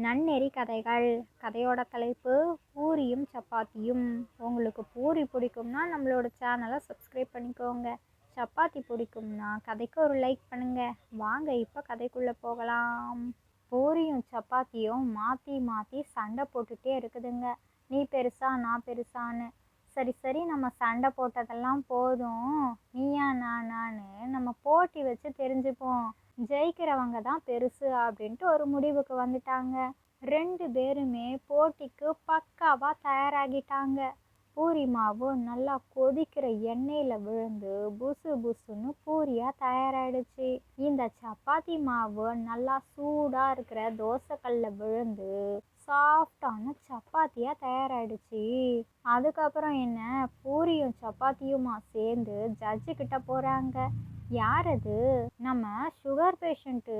நன்னெறி கதைகள். கதையோட தலைப்பு பூரியும் சப்பாத்தியும். உங்களுக்கு பூரி பிடிக்கும்னா நம்மளோட சேனலை சப்ஸ்கிரைப் பண்ணிக்கோங்க. சப்பாத்தி பிடிக்கும்னா கதைக்கு ஒரு லைக் பண்ணுங்க. வாங்க இப்போ கதைக்குள்ளே போகலாம். பூரியும் சப்பாத்தியும் மாற்றி மாற்றி சண்டை போட்டுகிட்டே இருக்குதுங்க. நீ பெருசா நான் பெருசான்னு. சரி சரி, நம்ம சண்டை போட்டதெல்லாம் போதும், நீயா நானான்னு நம்ம போட்டி வச்சு தெரிஞ்சுப்போம். ஜெயிக்கிறவங்க தான் பெருசு அப்படின்ட்டு ஒரு முடிவுக்கு வந்துட்டாங்க. 2 பேருமே போட்டிக்கு பக்காவா தயாராகிட்டாங்க. பூரி மாவு நல்லா கொதிக்கிற எண்ணெயில் விழுந்து புசு புசுன்னு பூரியா தயாராகிடுச்சு. இந்த சப்பாத்தி மாவு நல்லா சூடாக இருக்கிற தோசைக்கல்ல விழுந்து சாஃப்டான சப்பாத்தியாக தயாராகிடுச்சு. அதுக்கப்புறம் என்ன, பூரியும் சப்பாத்தியுமா சேர்ந்து ஜட்ஜு கிட்ட போகிறாங்க. யார் அது? நம்ம சுகர் பேஷண்ட்டு.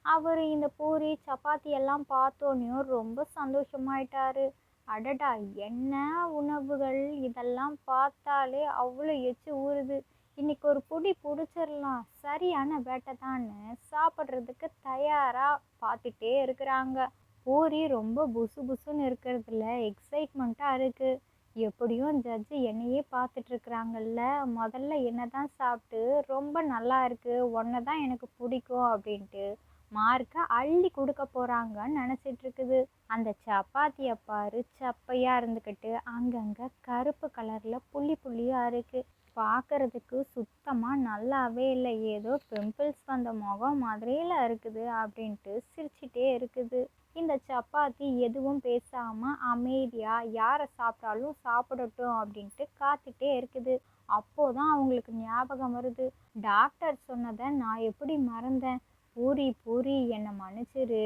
அவர் இந்த பூரி சப்பாத்தி எல்லாம் பார்த்தோன்னையும் ரொம்ப சந்தோஷமாயிட்டாரு. அடடா, என்ன உணவுகள்! இதெல்லாம் பார்த்தாலே அவ்வளோ எச்சு ஊறுது. இன்னைக்கு ஒரு புடி பிடிச்சிடலாம், சரியான வேட்டை தான்னு சாப்பிட்றதுக்கு தயாராக பார்த்துட்டே இருக்கிறாங்க. பூரி ரொம்ப புசு புசுன்னு இருக்கிறதுல எக்ஸைட்மெண்ட்டாக இருக்குது. எப்படியும் ஜட்ஜு என்னையே பார்த்துட்ருக்குறாங்கல்ல, முதல்ல என்ன தான் சாப்பிட்டு ரொம்ப நல்லா இருக்குது, ஒன்றை தான் எனக்கு பிடிக்கும் அப்படின்ட்டு மார்க்கை அள்ளி கொடுக்க போகிறாங்கன்னு நினச்சிட்ருக்குது. அந்த சப்பாத்தியை பாரு, சப்பையாக இருந்துக்கிட்டு அங்கங்கே கருப்பு கலரில் புள்ளி புள்ளியாக இருக்குது. பார்க்குறதுக்கு சுத்தமாக நல்லாவே இல்லை, ஏதோ பிம்பிள்ஸ் வந்த முகம் மாதிரியில் இருக்குது அப்படின்ட்டு சிரிச்சிட்டே இருக்குது. இந்த சப்பாத்தி எதுவும் பேசாமல் அமைதியாக யாரை சாப்பிட்டாலும் சாப்பிடட்டும் அப்படின்ட்டு காத்துட்டே இருக்குது. அப்போதான் அவங்களுக்கு ஞாபகம் வருது, டாக்டர் சொன்னதை நான் எப்படி மறந்தேன். பூரி பூரி, என்னை மன்னிச்சிரு.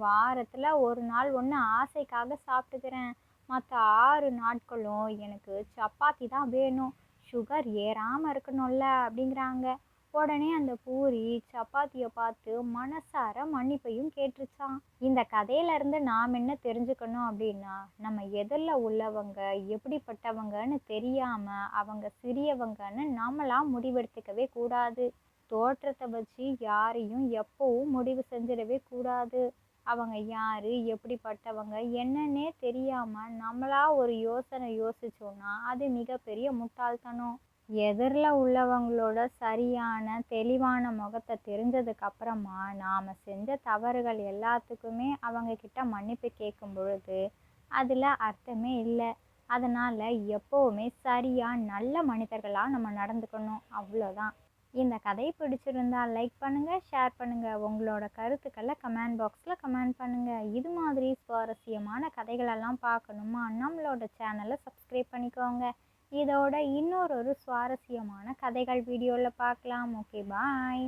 வாரத்தில் ஒரு நாள் ஒன்று ஆசைக்காக சாப்பிட்டுக்கிறேன், மற்ற 6 நாட்களும் எனக்கு சப்பாத்தி தான் வேணும், சுகர் ஏறாமல் இருக்கணும்ல அப்படிங்கிறாங்க. உடனே அந்த பூரி சப்பாத்தியை பார்த்து மனசார மன்னிப்பையும் கேட்டுருச்சான். இந்த கதையிலேருந்து நாம் என்ன தெரிஞ்சுக்கணும் அப்படின்னா, நம்ம எதிரில் உள்ளவங்க எப்படிப்பட்டவங்கன்னு தெரியாமல் அவங்க சிறியவங்கன்னு நம்மளாம் முடிவெடுத்துக்கவே கூடாது. தோற்றத்தை வச்சு யாரையும் எப்போவும் முடிவு செஞ்சிடவே கூடாது. அவங்க யார், எப்படிப்பட்டவங்க என்னன்னே தெரியாமல் நம்மளா ஒரு யோசனை யோசிச்சோன்னா அது மிகப்பெரிய முட்டாள்தனம். எதிரில் உள்ளவங்களோட சரியான தெளிவான முகத்தை தெரிஞ்சதுக்கு அப்புறமா நாம் செஞ்ச தவறுகள் எல்லாத்துக்குமே அவங்கக்கிட்ட மன்னிப்பு கேட்கும் பொழுது அதில் அர்த்தமே இல்லை. அதனால் எப்போவுமே சரியாக நல்ல மனிதர்களாக நம்ம நடந்துக்கணும், அவ்வளோதான். இந்த கதை பிடிச்சிருந்தா லைக் பண்ணுங்கள், ஷேர் பண்ணுங்கள், உங்களோட கருத்துக்களை கமெண்ட் பாக்ஸில் கமெண்ட் பண்ணுங்கள். இது மாதிரி சுவாரஸ்யமான கதைகளெல்லாம் பார்க்கணுமா, நம்மளோட சேனலை சப்ஸ்கிரைப் பண்ணிக்கோங்க. இதோட இன்னொரு சுவாரஸ்யமான கதைகள் வீடியோவில் பார்க்கலாம். ஓகே, பாய்.